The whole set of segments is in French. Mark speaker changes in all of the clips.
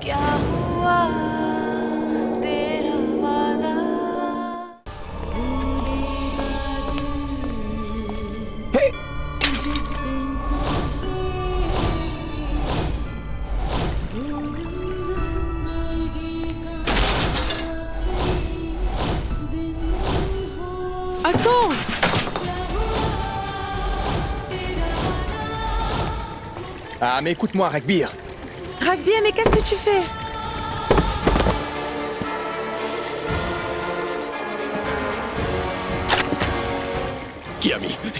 Speaker 1: क्या हुआ तेरा वादा
Speaker 2: Hey! Attends!
Speaker 3: Ah, mais écoute-moi, Ragbir.
Speaker 2: Ragbir, mais qu'est-ce que tu fais?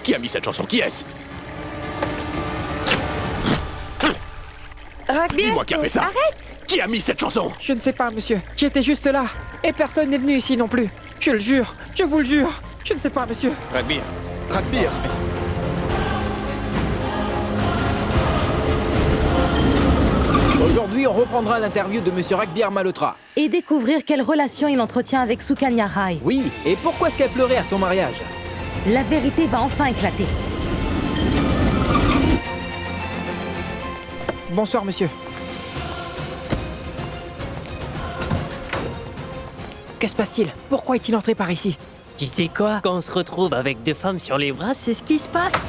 Speaker 4: Qui a mis cette chanson? Qui est-ce?
Speaker 2: Ragbir!
Speaker 4: Dis-moi qui a fait ça.
Speaker 2: Arrête!
Speaker 4: Qui a mis cette chanson?
Speaker 5: Je ne sais pas, monsieur. J'étais juste là. Et personne n'est venu ici non plus. Je le jure. Je vous le jure. Je ne sais pas, monsieur.
Speaker 3: Ragbir. Ragbir.
Speaker 6: Aujourd'hui, on reprendra l'interview de Monsieur Ragbir Malhotra.
Speaker 7: Et découvrir quelle relation il entretient avec Sukanya Rai.
Speaker 6: Oui, et pourquoi est-ce qu'elle pleurait à son mariage?
Speaker 7: La vérité va enfin éclater.
Speaker 5: Bonsoir, monsieur. Que se passe-t-il? Pourquoi est-il entré par ici?
Speaker 8: Tu sais quoi? Quand on se retrouve avec deux femmes sur les bras, c'est ce qui se passe.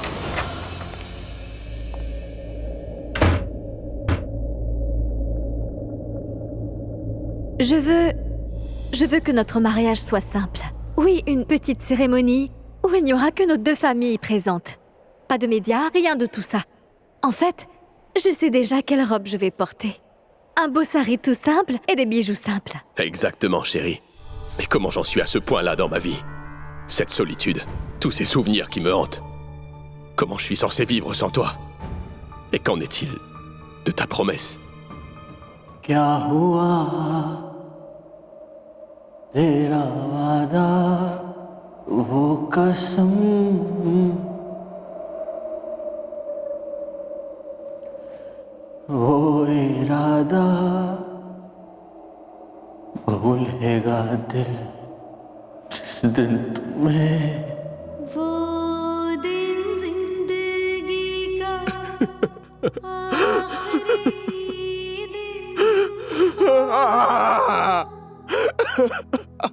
Speaker 9: Je veux que notre mariage soit simple. Oui, une petite cérémonie où il n'y aura que nos deux familles présentes. Pas de médias, rien de tout ça. En fait, je sais déjà quelle robe je vais porter. Un beau sari tout simple et des bijoux simples.
Speaker 4: Exactement, chérie. Mais comment j'en suis à ce point-là dans ma vie? Cette solitude, tous ces souvenirs qui me hantent. Comment je suis censé vivre sans toi? Et qu'en est-il de ta promesse?
Speaker 10: क्या हुआ तेरा वादा वो कसम वो इरादा भूलेगा दिल जिस दिन तुम्हें
Speaker 1: वो दिन जिंदगी का आखिरी दिन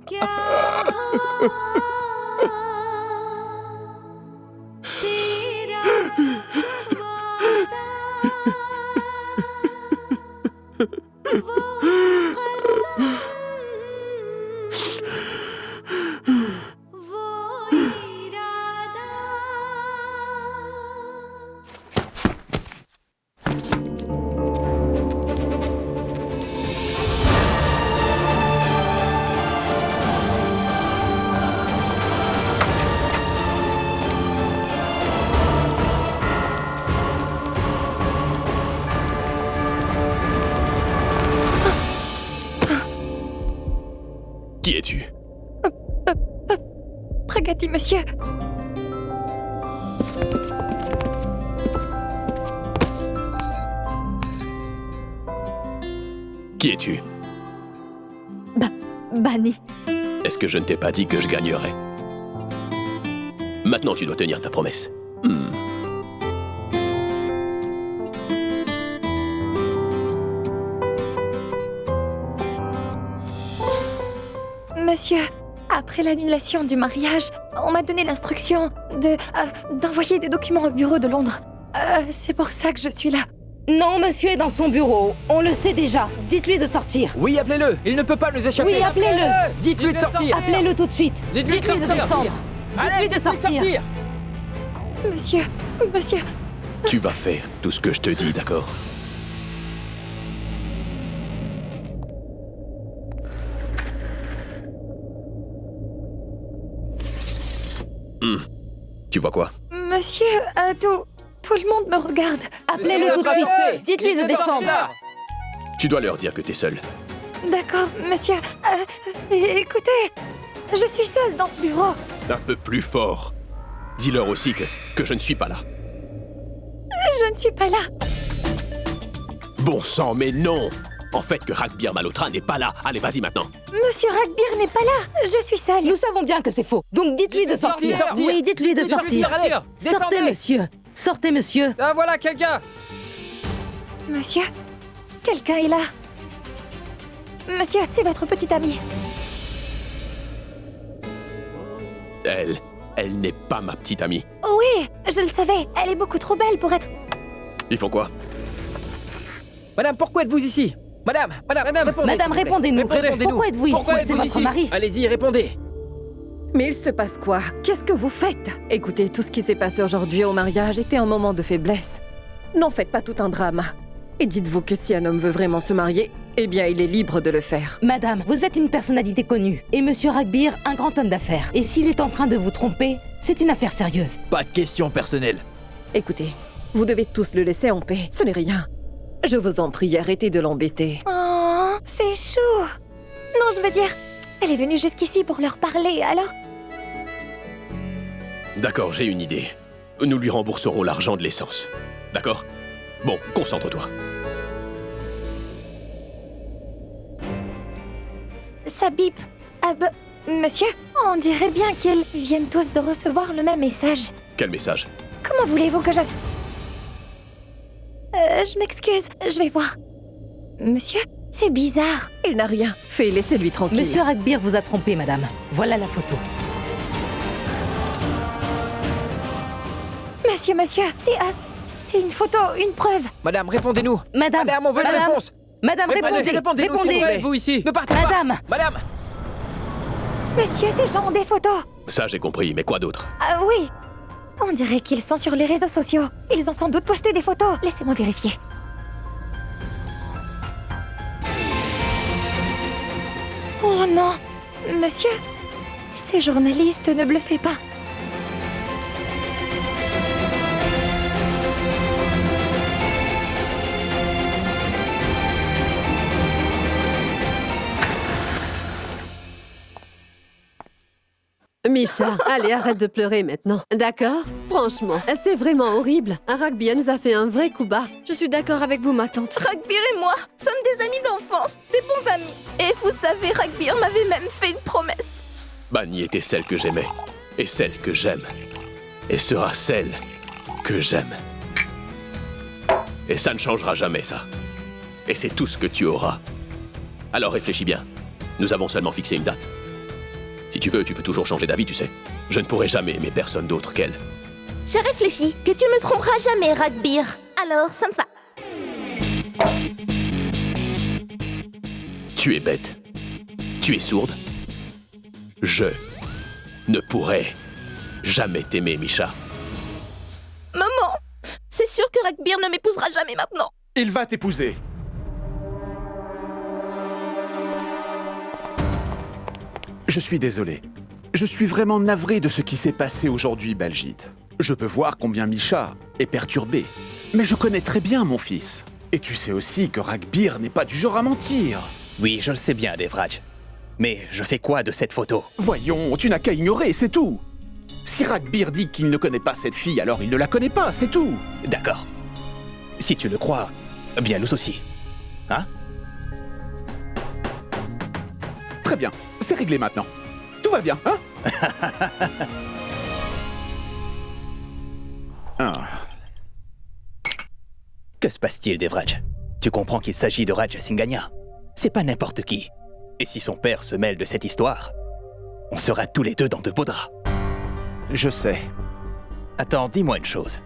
Speaker 1: क्या हुआ तेरा वादा वो वो इरादा
Speaker 4: Qui es-tu?
Speaker 9: Pragati, monsieur.
Speaker 4: Qui es-tu?
Speaker 9: Bani.
Speaker 4: Est-ce que je ne t'ai pas dit que je gagnerais? Maintenant, tu dois tenir ta promesse.
Speaker 9: Monsieur, après l'annulation du mariage, on m'a donné l'instruction d'envoyer des documents au bureau de Londres. C'est pour ça que je suis là.
Speaker 7: Non, monsieur est dans son bureau. On le sait déjà. Dites-lui de sortir.
Speaker 6: Oui, appelez-le. Il ne peut pas nous échapper.
Speaker 7: Oui, appelez-le.
Speaker 6: Dites-lui de sortir.
Speaker 7: Appelez-le tout de suite.
Speaker 6: Dites-lui de sortir.
Speaker 7: descendre.
Speaker 6: Allez,
Speaker 7: Dites-lui de sortir.
Speaker 9: Monsieur,
Speaker 4: Tu vas faire tout ce que je te dis, d'accord? Tu vois quoi?
Speaker 9: monsieur, tout le monde me regarde.
Speaker 7: Appelez-le tout de suite. Dites-lui de descendre.
Speaker 4: Tu dois leur dire que t'es seul.
Speaker 9: D'accord, monsieur. Écoutez, je suis seule dans ce bureau.
Speaker 4: Un peu plus fort. Dis-leur aussi que je ne suis pas là.
Speaker 9: Je ne suis pas là.
Speaker 4: Bon sang, mais non! En fait, que Ragbir Malhotra n'est pas là. Allez, vas-y maintenant.
Speaker 9: Monsieur Ragbir n'est pas là. Je suis seule.
Speaker 7: Nous savons bien que c'est faux. Donc dites-lui de sortir.
Speaker 6: sortir.
Speaker 7: Oui, dites-lui de sortir.
Speaker 6: Allez,
Speaker 7: Sortez,
Speaker 6: descendez.
Speaker 7: monsieur. Sortez, monsieur.
Speaker 5: Ah, voilà quelqu'un.
Speaker 9: Monsieur, quelqu'un est là. Monsieur, c'est votre petite amie.
Speaker 4: Elle n'est pas ma petite amie.
Speaker 9: Oui, je le savais. Elle est beaucoup trop belle pour être...
Speaker 4: Ils font quoi?
Speaker 5: Madame, pourquoi êtes-vous ici? Madame, répondez,
Speaker 7: Madame,
Speaker 5: s'il vous plaît.
Speaker 7: répondez-nous.
Speaker 5: Répondez-nous.
Speaker 7: Pourquoi êtes-vous ici?
Speaker 5: Pourquoi
Speaker 7: C'est
Speaker 5: êtes-vous
Speaker 7: votre
Speaker 5: ici?
Speaker 7: mari.
Speaker 5: Allez-y, répondez.
Speaker 2: Mais il se passe quoi? Qu'est-ce que vous faites? Écoutez, tout ce qui s'est passé aujourd'hui au mariage était un moment de faiblesse. N'en faites pas tout un drame. Et dites-vous que si un homme veut vraiment se marier, eh bien, il est libre de le faire.
Speaker 7: Madame, vous êtes une personnalité connue. Et Monsieur Ragbir, un grand homme d'affaires. Et s'il est en train de vous tromper, c'est une affaire sérieuse.
Speaker 6: Pas de questions personnelles.
Speaker 2: Écoutez, vous devez tous le laisser en paix. Ce n'est rien. Je vous en prie, arrêtez de l'embêter.
Speaker 9: Oh, c'est chou. Non, je veux dire, elle est venue jusqu'ici pour leur parler, alors...
Speaker 4: D'accord, j'ai une idée. Nous lui rembourserons l'argent de l'essence. D'accord? Bon, concentre-toi.
Speaker 9: Ça bip. Monsieur, on dirait bien qu'ils viennent tous de recevoir le même message.
Speaker 4: Quel message?
Speaker 9: Comment voulez-vous que je... je m'excuse, je vais voir. Monsieur, c'est bizarre.
Speaker 2: Il n'a rien. Fais, laissez-lui tranquille.
Speaker 7: Monsieur Ragbir vous a trompé, madame. Voilà la photo.
Speaker 9: Monsieur, c'est une photo, une preuve.
Speaker 5: Madame, répondez-nous.
Speaker 7: Madame,
Speaker 5: Madame, on veut une réponse.
Speaker 7: Madame, répondez.
Speaker 5: Répondez-nous, s'il vous plaît. Vous ici. Ne partez
Speaker 7: Madame.
Speaker 5: pas. Madame.
Speaker 9: Monsieur, ces gens ont des photos.
Speaker 4: Ça, j'ai compris, mais quoi d'autre?
Speaker 9: Ah oui. On dirait qu'ils sont sur les réseaux sociaux. Ils ont sans doute posté des photos. Laissez-moi vérifier. Oh non. Monsieur, ces journalistes ne bluffez pas.
Speaker 11: Misha, allez, arrête de pleurer maintenant. D'accord? Franchement, c'est vraiment horrible. Ragbir nous a fait un vrai coup bas.
Speaker 2: Je suis d'accord avec vous, ma tante.
Speaker 1: Ragbir et moi sommes des amis d'enfance, des bons amis. Et vous savez, Ragbir m'avait même fait une promesse.
Speaker 4: Bani était celle que j'aimais, et celle que j'aime, et sera celle que j'aime. Et ça ne changera jamais, ça. Et c'est tout ce que tu auras. Alors réfléchis bien. Nous avons seulement fixé une date. Si tu veux, tu peux toujours changer d'avis, tu sais. Je ne pourrai jamais aimer personne d'autre qu'elle.
Speaker 1: J'ai réfléchi que tu me tromperas jamais, Ragbir. Alors, ça me va.
Speaker 4: Tu es bête. Tu es sourde. Je ne pourrai jamais t'aimer, Misha.
Speaker 1: Maman, c'est sûr que Ragbir ne m'épousera jamais maintenant.
Speaker 3: Il va t'épouser. Je suis désolé. Je suis vraiment navré de ce qui s'est passé aujourd'hui, Baljit. Je peux voir combien Misha est perturbé. Mais je connais très bien mon fils. Et tu sais aussi que Ragbir n'est pas du genre à mentir.
Speaker 12: Oui, je le sais bien, Devraj. Mais je fais quoi de cette photo?
Speaker 3: Voyons, tu n'as qu'à ignorer, c'est tout. Si Ragbir dit qu'il ne connaît pas cette fille, alors il ne la connaît pas, c'est tout.
Speaker 12: D'accord. Si tu le crois, bien nous aussi. Hein?
Speaker 3: Très bien, c'est réglé maintenant. Tout va bien, hein? Ah.
Speaker 12: Que se passe-t-il, Devraj? Tu comprends qu'il s'agit de Raj Singania. C'est pas n'importe qui. Et si son père se mêle de cette histoire, on sera tous les deux dans de beaux draps.
Speaker 3: Je sais.
Speaker 12: Attends, dis-moi une chose.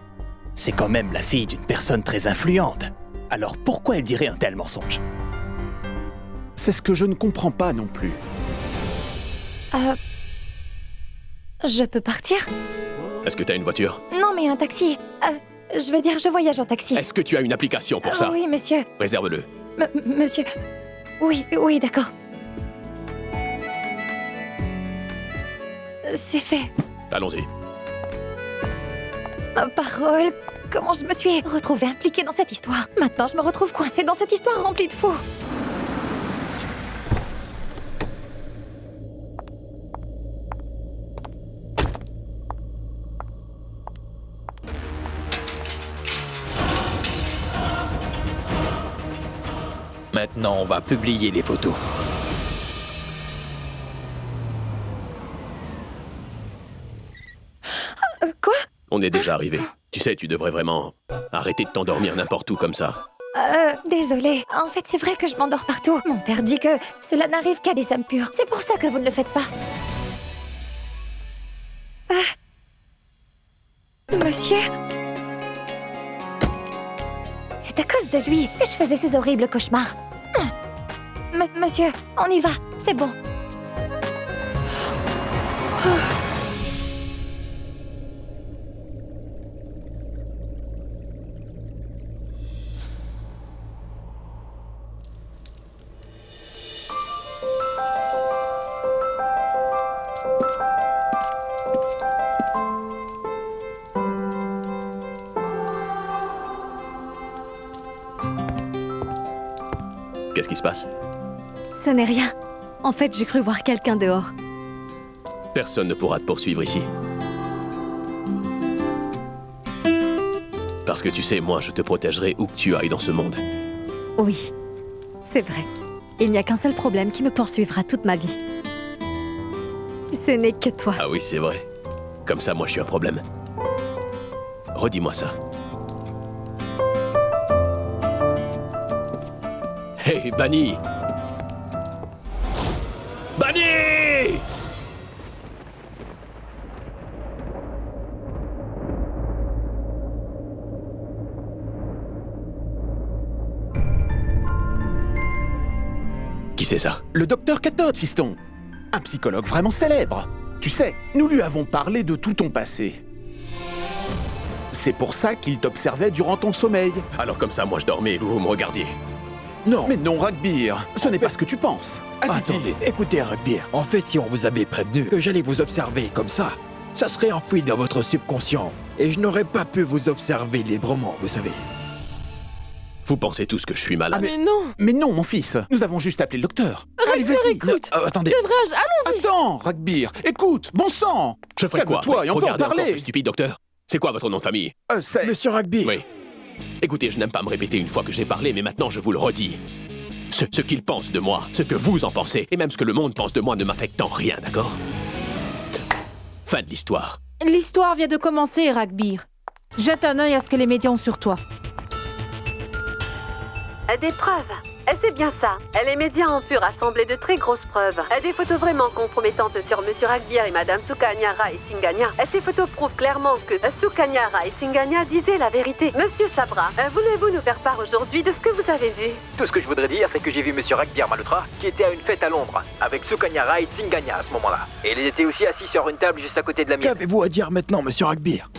Speaker 12: C'est quand même la fille d'une personne très influente. Alors pourquoi elle dirait un tel mensonge?
Speaker 3: C'est ce que je ne comprends pas non plus.
Speaker 9: Je peux partir?
Speaker 4: Est-ce que tu as une voiture?
Speaker 9: Non, mais un taxi. Je veux dire, je voyage en taxi.
Speaker 4: Est-ce que tu as une application pour ça?
Speaker 9: Oui, monsieur.
Speaker 4: Réserve-le.
Speaker 9: Monsieur. Oui, d'accord. C'est fait.
Speaker 4: Allons-y.
Speaker 9: Ma parole, comment je me suis retrouvée impliquée dans cette histoire. Maintenant, je me retrouve coincée dans cette histoire remplie de fous.
Speaker 6: Maintenant, on va publier les photos.
Speaker 9: Quoi?
Speaker 4: On est déjà arrivé. Tu sais, tu devrais vraiment arrêter de t'endormir n'importe où comme ça.
Speaker 13: Désolée. En fait, c'est vrai que je m'endors partout. Mon père dit que cela n'arrive qu'à des âmes pures. C'est pour ça que vous ne le faites pas. Monsieur? C'est à cause de lui que je faisais ces horribles cauchemars. Monsieur, on y va. C'est bon.
Speaker 4: Qu'est-ce qui se passe?
Speaker 9: Ce n'est rien. En fait, j'ai cru voir quelqu'un dehors.
Speaker 4: Personne ne pourra te poursuivre ici. Parce que tu sais, moi, je te protégerai où que tu ailles dans ce monde.
Speaker 9: Oui, c'est vrai. Il n'y a qu'un seul problème qui me poursuivra toute ma vie. Ce n'est que toi.
Speaker 4: Ah oui, c'est vrai. Comme ça, moi, je suis un problème. Redis-moi ça. Hey, Bunny! Bunny! Qui c'est ça?
Speaker 3: Le docteur Cathode, fiston. Un psychologue vraiment célèbre. Tu sais, nous lui avons parlé de tout ton passé. C'est pour ça qu'il t'observait durant ton sommeil.
Speaker 4: Alors comme ça, moi je dormais et vous me regardiez.
Speaker 5: Non.
Speaker 3: Mais non, Rugbear, ce n'est pas ce que tu penses.
Speaker 5: Attendez, écoutez, Rugbear. En fait, si on vous avait prévenu que j'allais vous observer comme ça serait enfoui dans votre subconscient. Et je n'aurais pas pu vous observer librement, vous savez.
Speaker 4: Vous pensez tous que je suis malade?
Speaker 2: Mais non!
Speaker 3: Mais non, mon fils, nous avons juste appelé le docteur. Allez,
Speaker 2: Rugbear,
Speaker 3: vas-y.
Speaker 2: écoute!
Speaker 5: Attendez.
Speaker 2: Devrais-je? Allons-y!
Speaker 3: Attends, Rugbear, écoute, bon sang.
Speaker 4: Je ferai quoi?
Speaker 3: Calme-toi et on peut en
Speaker 4: Regardez encore
Speaker 3: parler.
Speaker 4: ce stupide docteur. C'est quoi votre nom de famille?
Speaker 3: C'est...
Speaker 5: Monsieur Rugbear.
Speaker 4: Oui. Écoutez, je n'aime pas me répéter une fois que j'ai parlé, mais maintenant je vous le redis. Ce qu'il pense de moi, ce que vous en pensez, et même ce que le monde pense de moi ne m'affecte en rien, d'accord? Fin de l'histoire.
Speaker 1: L'histoire vient de commencer, Rugbear. Jette un œil à ce que les médias ont sur toi.
Speaker 11: Des preuves. C'est bien ça. Les médias ont pu rassembler de très grosses preuves. Des photos vraiment compromettantes sur Monsieur Rugbear et Madame Sukanya Rai Singanya. Ces photos prouvent clairement que Sukanya Rai Singanya disait la vérité. Monsieur Chabra, voulez-vous nous faire part aujourd'hui de ce que vous avez vu?
Speaker 14: Tout ce que je voudrais dire, c'est que j'ai vu Monsieur Rugbear Malhotra qui était à une fête à Londres avec Sukanya Rai Singanya à ce moment-là. Et ils étaient aussi assis sur une table juste à côté de la mienne.
Speaker 5: Qu'avez-vous à dire maintenant, Monsieur Rugbear?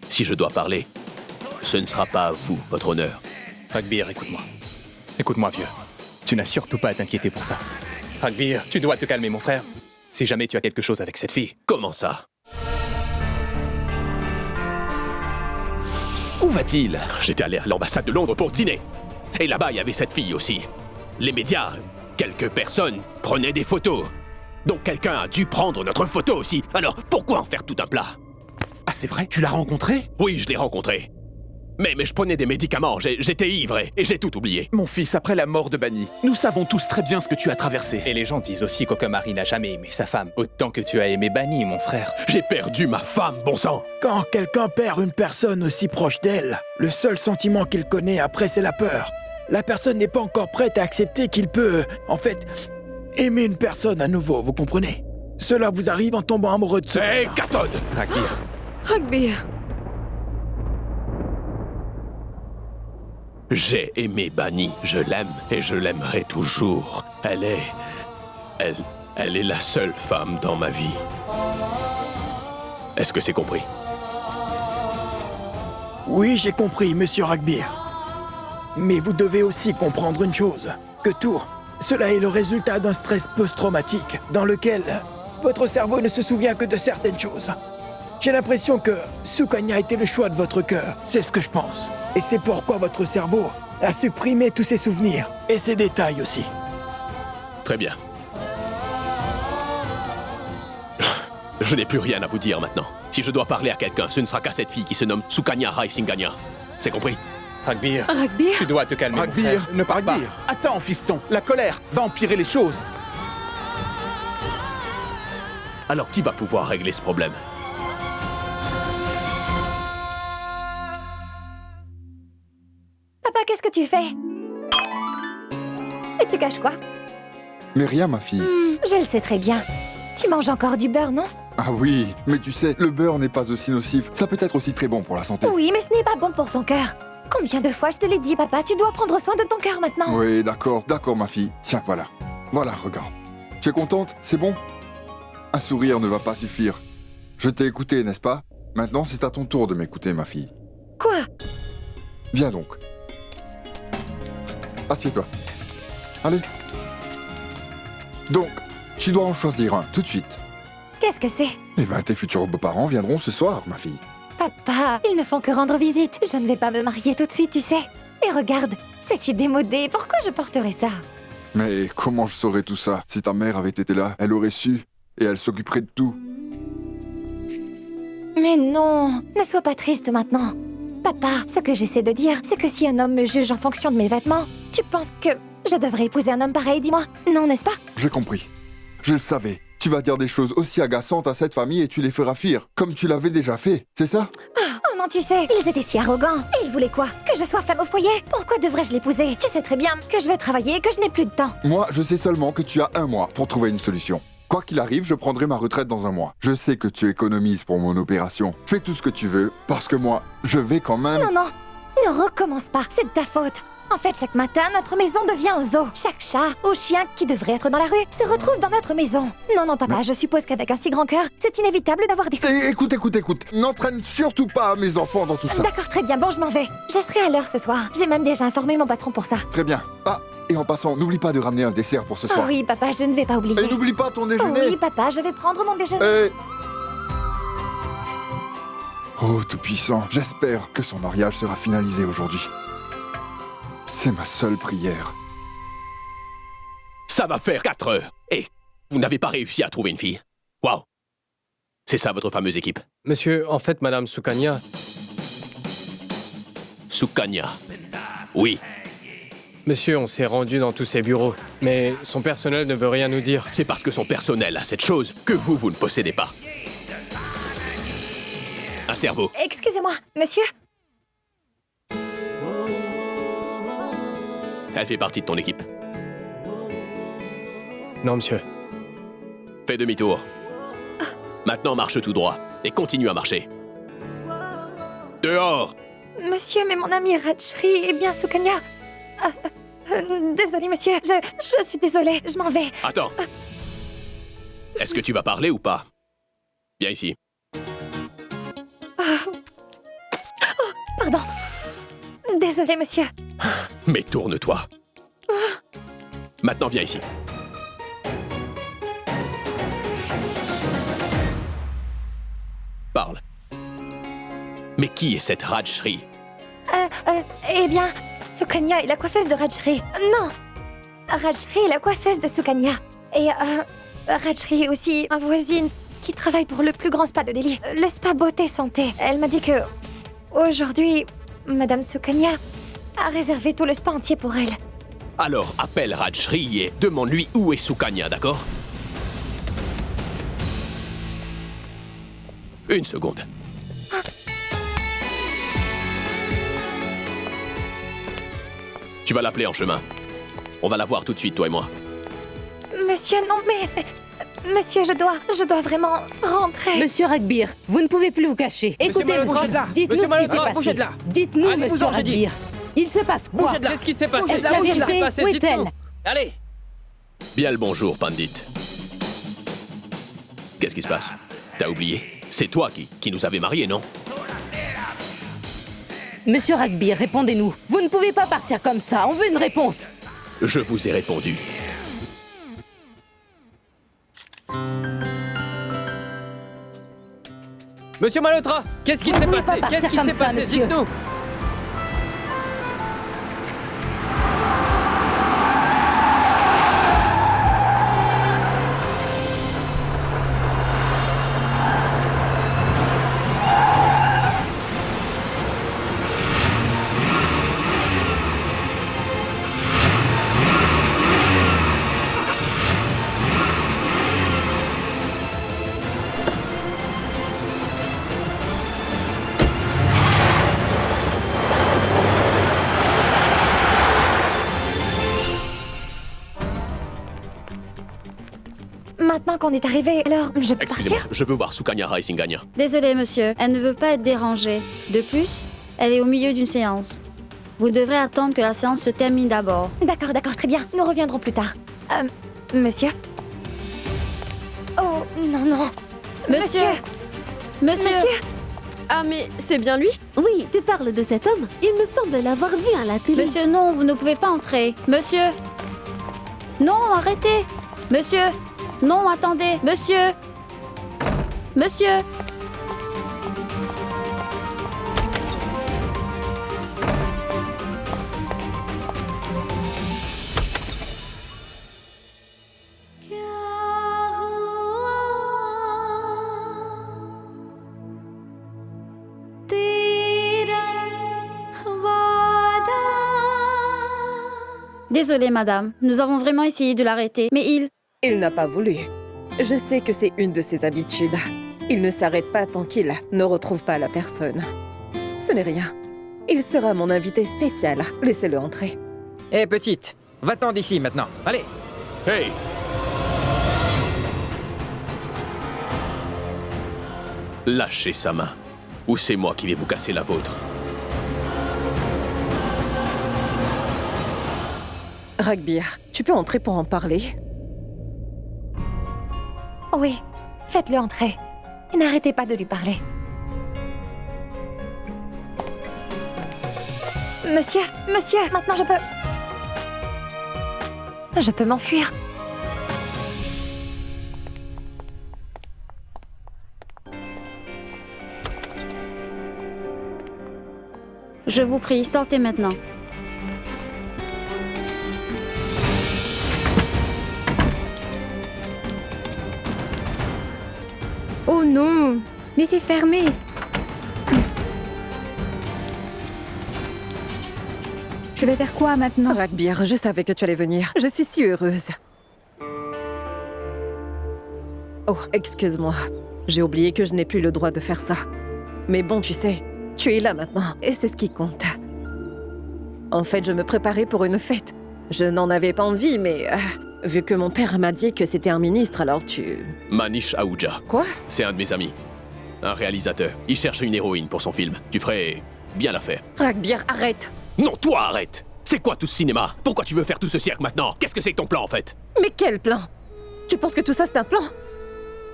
Speaker 4: Si je dois parler, ce ne sera pas à vous, votre honneur.
Speaker 12: Rugbear, écoute-moi. Écoute-moi, vieux. Tu n'as surtout pas à t'inquiéter pour ça. Rugbear, tu dois te calmer, mon frère. Si jamais tu as quelque chose avec cette fille...
Speaker 4: Comment ça?
Speaker 3: Où va-t-il?
Speaker 4: J'étais allé à l'ambassade de Londres pour dîner. Et là-bas, il y avait cette fille aussi. Les médias, quelques personnes prenaient des photos. Donc quelqu'un a dû prendre notre photo aussi. Alors, pourquoi en faire tout un plat?
Speaker 3: Ah, c'est vrai? Tu l'as rencontré?
Speaker 4: Oui, je l'ai rencontré. Mais je prenais des médicaments, j'étais ivre et j'ai tout oublié.
Speaker 3: Mon fils, après la mort de Bunny, nous savons tous très bien ce que tu as traversé.
Speaker 12: Et les gens disent aussi qu'Okamari n'a jamais aimé sa femme, autant que tu as aimé Bunny, mon frère.
Speaker 4: J'ai perdu ma femme, bon sang!
Speaker 5: Quand quelqu'un perd une personne aussi proche d'elle, le seul sentiment qu'il connaît après, c'est la peur. La personne n'est pas encore prête à accepter qu'il peut, en fait, aimer une personne à nouveau, vous comprenez? Cela vous arrive en tombant amoureux de ce...
Speaker 4: Hé, Cathode!
Speaker 12: Rugbear.
Speaker 7: Rugbear.
Speaker 4: J'ai aimé Bunny, je l'aime et je l'aimerai toujours. Elle est la seule femme dans ma vie. Est-ce que c'est compris?
Speaker 5: Oui, j'ai compris, Monsieur Rugbear. Mais vous devez aussi comprendre une chose, que tout, cela est le résultat d'un stress post-traumatique dans lequel votre cerveau ne se souvient que de certaines choses. J'ai l'impression que Sukanya était le choix de votre cœur, c'est ce que je pense. Et c'est pourquoi votre cerveau a supprimé tous ses souvenirs, et ses détails aussi.
Speaker 4: Très bien. Je n'ai plus rien à vous dire maintenant. Si je dois parler à quelqu'un, ce ne sera qu'à cette fille qui se nomme Sukanya Rai Singanya. C'est compris?
Speaker 12: Rugbear.
Speaker 7: Rugbear.
Speaker 12: Tu dois te calmer, mon
Speaker 3: Rugbear,
Speaker 12: frère. Ne parle pas.
Speaker 3: Attends, fiston, la colère va empirer les choses.
Speaker 4: Alors qui va pouvoir régler ce problème?
Speaker 13: Papa, qu'est-ce que tu fais? Et tu caches quoi?
Speaker 15: Mais rien, ma fille.
Speaker 13: Je le sais très bien. Tu manges encore du beurre, non?
Speaker 15: Ah oui, mais tu sais, le beurre n'est pas aussi nocif. Ça peut être aussi très bon pour la santé.
Speaker 13: Oui, mais ce n'est pas bon pour ton cœur. Combien de fois je te l'ai dit, papa, tu dois prendre soin de ton cœur maintenant.
Speaker 15: Oui, d'accord, ma fille. Tiens, voilà. Voilà, regarde. Tu es contente? C'est bon? Un sourire ne va pas suffire. Je t'ai écouté, n'est-ce pas? Maintenant, c'est à ton tour de m'écouter, ma fille.
Speaker 13: Quoi?
Speaker 15: Viens donc. Assieds-toi. Allez. Donc, tu dois en choisir un, tout de suite.
Speaker 13: Qu'est-ce que c'est?
Speaker 15: Eh ben, tes futurs beaux-parents viendront ce soir, ma fille.
Speaker 13: Papa, ils ne font que rendre visite. Je ne vais pas me marier tout de suite, tu sais. Et regarde, c'est si démodé. Pourquoi je porterais ça?
Speaker 15: Mais comment je saurais tout ça? Si ta mère avait été là, elle aurait su. Et elle s'occuperait de tout.
Speaker 13: Mais non, ne sois pas triste maintenant. Papa, ce que j'essaie de dire, c'est que si un homme me juge en fonction de mes vêtements, tu penses que je devrais épouser un homme pareil, dis-moi? Non, n'est-ce pas?
Speaker 15: J'ai compris. Je le savais. Tu vas dire des choses aussi agaçantes à cette famille et tu les feras fuir, comme tu l'avais déjà fait, c'est ça?
Speaker 13: Oh non, tu sais, ils étaient si arrogants. Et ils voulaient quoi? Que je sois femme au foyer? Pourquoi devrais-je l'épouser? Tu sais très bien que je vais travailler et que je n'ai plus de temps.
Speaker 15: Moi, je sais seulement que tu as 1 mois pour trouver une solution. Quoi qu'il arrive, je prendrai ma retraite dans 1 mois. Je sais que tu économises pour mon opération. Fais tout ce que tu veux, parce que moi, je vais quand même...
Speaker 13: Non, ne recommence pas, c'est de ta faute. En fait, chaque matin, notre maison devient un zoo. Chaque chat ou chien qui devrait être dans la rue se retrouve dans notre maison. Non, papa, je suppose qu'avec un si grand cœur, c'est inévitable d'avoir des...
Speaker 15: Écoute. N'entraîne surtout pas mes enfants dans tout ça.
Speaker 13: D'accord, très bien, bon, je m'en vais. Je serai à l'heure ce soir. J'ai même déjà informé mon patron pour ça.
Speaker 15: Très bien. Ah, et en passant, n'oublie pas de ramener un dessert pour ce soir.
Speaker 13: Oh oui, papa, je ne vais pas oublier.
Speaker 15: Et n'oublie pas ton déjeuner.
Speaker 13: Oui, papa, je vais prendre mon déjeuner.
Speaker 15: Oh, Tout-Puissant, j'espère que son mariage sera finalisé aujourd'hui. C'est ma seule prière.
Speaker 4: Ça va faire 4 heures. Et vous n'avez pas réussi à trouver une fille. Waouh. C'est ça votre fameuse équipe?
Speaker 16: Monsieur, en fait, Madame Sukanya...
Speaker 4: Sukanya. Oui.
Speaker 16: Monsieur, on s'est rendu dans tous ses bureaux, mais son personnel ne veut rien nous dire.
Speaker 4: C'est parce que son personnel a cette chose que vous ne possédez pas. Un cerveau.
Speaker 13: Excusez-moi, monsieur?
Speaker 4: Elle fait partie de ton équipe.
Speaker 16: Non, monsieur.
Speaker 4: Fais demi-tour. Maintenant, marche tout droit et continue à marcher. Dehors!
Speaker 13: Monsieur, mais mon ami Rajshri est bien Sukanya. Désolée, monsieur. Je suis désolée. Je m'en vais.
Speaker 4: Attends. Est-ce que tu vas parler ou pas? Viens ici.
Speaker 13: Oh, pardon. Désolée, monsieur.
Speaker 4: Mais tourne-toi. Maintenant, viens ici. Parle. Mais qui est cette Rajshri?
Speaker 13: Eh bien, Sukanya est la coiffeuse de Rajshri. Non, Rajshri est la coiffeuse de Sukanya. Et Rajshri est aussi ma voisine qui travaille pour le plus grand spa de Delhi, le spa Beauté Santé. Elle m'a dit que aujourd'hui, Madame Sukanya a réservé tout le spa entier pour elle.
Speaker 4: Alors, appelle Rajshri et demande-lui où est Sukanya, d'accord? Une seconde. Tu vas l'appeler en chemin. On va la voir tout de suite, toi et moi.
Speaker 13: Monsieur, non mais... Monsieur, je dois vraiment rentrer.
Speaker 7: Monsieur Ragbir, vous ne pouvez plus vous cacher. Écoutez, monsieur, dites-nous ce qui s'est passé. Dites-nous, monsieur Ragbir. Il se passe quoi?
Speaker 16: Qu'est-ce qui s'est passé?
Speaker 7: Est-ce la vérité? Où est-elle?
Speaker 16: Allez.
Speaker 4: Bien le bonjour, Pandit. Qu'est-ce qui se passe? T'as oublié? C'est toi qui nous avais mariés, non?
Speaker 7: Monsieur Ragbir, répondez-nous. Vous ne pouvez pas partir comme ça, on veut une réponse.
Speaker 4: Je vous ai répondu.
Speaker 16: Monsieur Malhotra, qu'est-ce qui s'est passé? Qu'est-ce qui s'est passé? Dites-nous.
Speaker 13: maintenant qu'on est arrivé, alors je peux
Speaker 4: Excusez-moi,
Speaker 13: partir?
Speaker 4: je veux voir Sukanya Raisinganya.
Speaker 17: Désolé, monsieur, elle ne veut pas être dérangée. De plus, elle est au milieu d'une séance. Vous devrez attendre que la séance se termine d'abord.
Speaker 13: D'accord, très bien. Nous reviendrons plus tard. Monsieur? Oh, non.
Speaker 17: Monsieur.
Speaker 2: Ah, mais c'est bien lui?
Speaker 18: Oui, tu parles de cet homme? Il me semble l'avoir vu à la télé.
Speaker 17: Monsieur, non, vous ne pouvez pas entrer. Monsieur. Non, arrêtez. Monsieur. Non, attendez. Monsieur. Désolée, madame. Nous avons vraiment essayé de l'arrêter, mais
Speaker 2: Il n'a pas voulu. Je sais que c'est une de ses habitudes. Il ne s'arrête pas tant qu'il ne retrouve pas la personne. Ce n'est rien. Il sera mon invité spécial. Laissez-le entrer.
Speaker 19: Hé, petite, va-t'en d'ici maintenant. Allez.
Speaker 4: Hey! Lâchez sa main, ou c'est moi qui vais vous casser la vôtre.
Speaker 2: Ragbir, tu peux entrer pour en parler?
Speaker 13: Oui, faites-le entrer. Et n'arrêtez pas de lui parler. Monsieur, maintenant je peux m'enfuir.
Speaker 17: je vous prie, sortez maintenant.
Speaker 1: Oh non! Mais c'est fermé! Je vais faire quoi maintenant?
Speaker 2: Ragbir, je savais que tu allais venir. Je suis si heureuse. Oh, excuse-moi. J'ai oublié que je n'ai plus le droit de faire ça. Mais bon, tu sais, tu es là maintenant, et c'est ce qui compte. En fait, je me préparais pour une fête. Je n'en avais pas envie, mais... vu que mon père m'a dit que c'était un ministre, alors tu...
Speaker 4: Manish Ahuja.
Speaker 2: Quoi?
Speaker 4: C'est un de mes amis. Un réalisateur. Il cherche une héroïne pour son film. Tu ferais bien l'affaire.
Speaker 2: Ragbir, arrête!
Speaker 4: Non, toi, arrête! C'est quoi tout ce cinéma? Pourquoi tu veux faire tout ce cirque maintenant? Qu'est-ce que c'est que ton plan, en fait?
Speaker 2: Mais quel plan? Tu penses que tout ça, c'est un plan?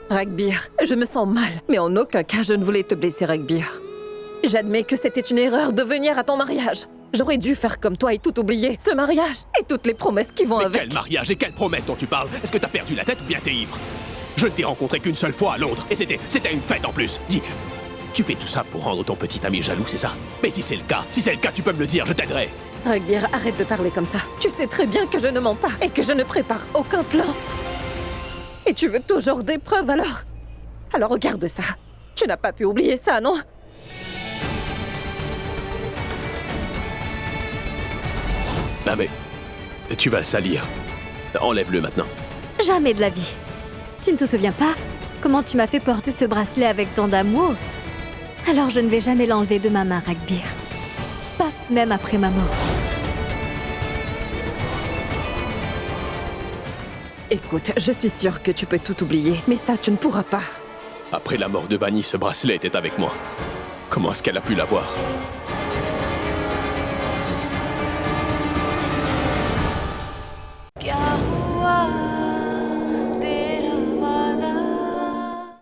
Speaker 2: Ragbir, je me sens mal, mais en aucun cas je ne voulais te blesser, Ragbir. J'admets que c'était une erreur de venir à ton mariage. J'aurais dû faire comme toi et tout oublier, ce mariage et toutes les promesses qui vont avec.
Speaker 4: Quel mariage et quelle promesse dont tu parles? Est-ce que t'as perdu la tête ou bien t'es ivre? Je ne t'ai rencontré qu'une seule fois à Londres, et c'était une fête en plus. Dis, tu fais tout ça pour rendre ton petit ami jaloux, c'est ça? Mais si c'est le cas, tu peux me le dire, je t'aiderai.
Speaker 2: Ragbir, arrête de parler comme ça. Tu sais très bien que je ne mens pas et que je ne prépare aucun plan. Et tu veux toujours des preuves alors? Alors regarde ça. Tu n'as pas pu oublier ça, non?
Speaker 4: Ah mais... tu vas le salir. Enlève-le maintenant.
Speaker 9: Jamais de la vie. Tu ne te souviens pas comment tu m'as fait porter ce bracelet avec tant d'amour? Alors je ne vais jamais l'enlever de ma main, Ragbir. Pas même après ma mort.
Speaker 2: Écoute, je suis sûre que tu peux tout oublier, mais ça, tu ne pourras pas.
Speaker 4: Après la mort de Bani, ce bracelet était avec moi. Comment est-ce qu'elle a pu l'avoir?